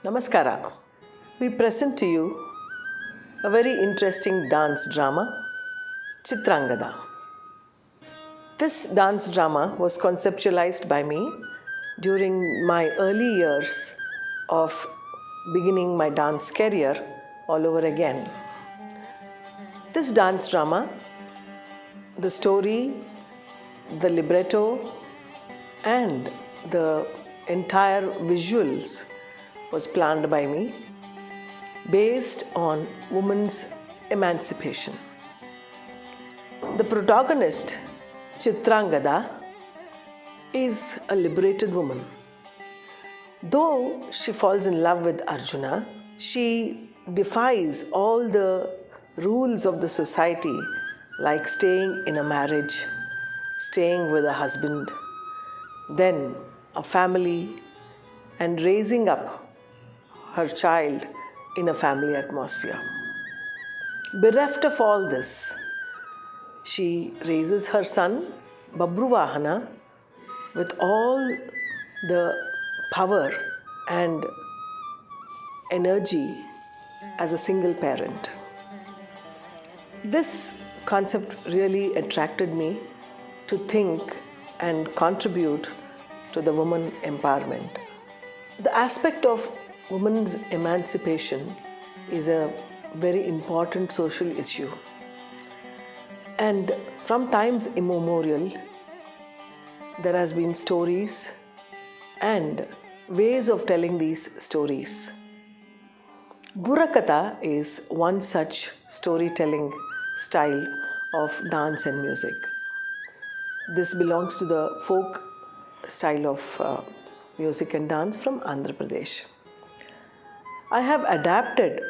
Namaskara. We present to you a very interesting dance drama, Chitrangada. This dance drama was conceptualized by me during my early years of beginning my dance career all over again. This dance drama, the story, the libretto, and the entire visuals was planned by me based on women's emancipation. The protagonist, Chitrangada, is a liberated woman. Though she falls in love with Arjuna, she defies all the rules of the society like staying in a marriage, staying with a husband, then a family, and raising up her child in a family atmosphere. Bereft of all this, she raises her son, Babruvahana, with all the power and energy as a single parent. This concept really attracted me to think and contribute to the woman empowerment. The aspect of women's emancipation is a very important social issue. And from times immemorial, there has been stories and ways of telling these stories. Burakatha is one such storytelling style of dance and music. This belongs to the folk style of music and dance from Andhra Pradesh. I have adapted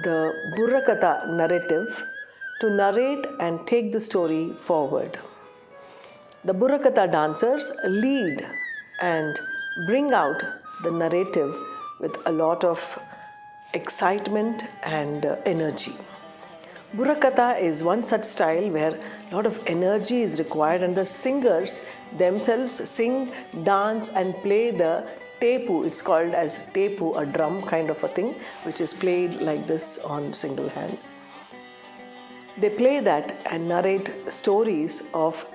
the Burakatha narrative to narrate and take the story forward. The Burakatha dancers lead and bring out the narrative with a lot of excitement and energy. Burakatha is one such style where a lot of energy is required, and the singers themselves sing, dance, and play the tepu. It's called as tepu, a drum kind of a thing, which is played like this on single hand. They play that and narrate stories of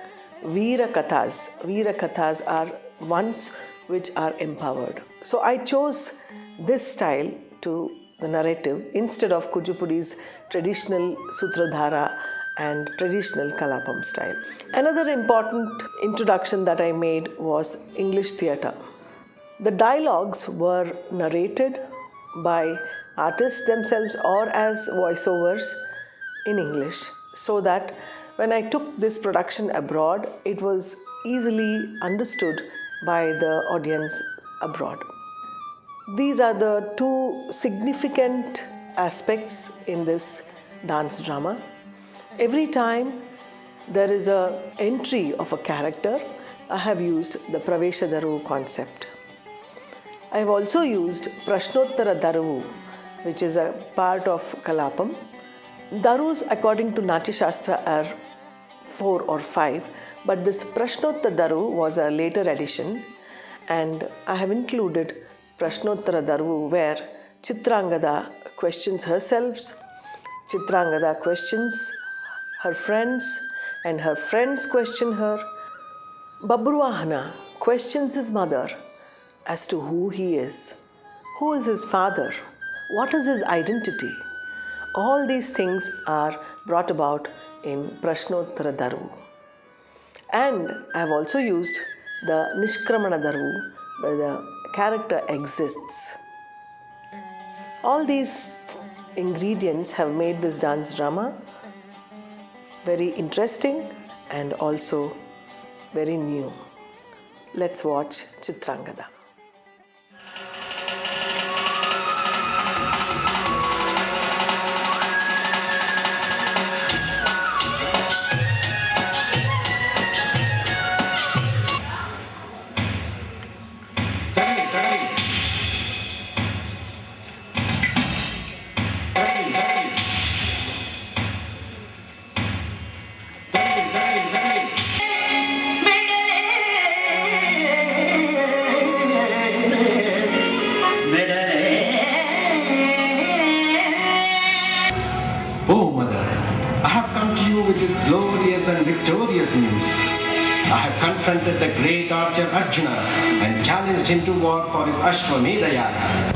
Veera Kathas. Veera Kathas are ones which are empowered. So I chose this style to the narrative instead of Kuchipudi's traditional Sutradhara and traditional Kalapam style. Another important introduction that I made was English theatre. The dialogues were narrated by artists themselves or as voiceovers in English, so that when I took this production abroad, it was easily understood by the audience abroad. These are the two significant aspects in this dance drama. Every time there is an entry of a character, I have used the Pravesha Daru concept. I have also used Prashnottara Daru, which is a part of Kalapam. Darus, according to Natya Shastra, are 4 or 5, but this Prashnottara Daru was a later addition, and I have included Prashnottara Daru where Chitrangada questions herself, Chitrangada questions her friends, and her friends question her. Babruvahana questions his mother as to who he is his father, what is his identity. All these things are brought about in Prashnottara Daru. And I have also used the Nishkramana Daru, where the character exists. All these ingredients have made this dance drama very interesting and also very new. Let's watch Chitrangada. Oh, mother, I have come to you with this glorious and victorious news. I have confronted the great archer Arjuna and challenged him to war for his Ashwamedha Yaga.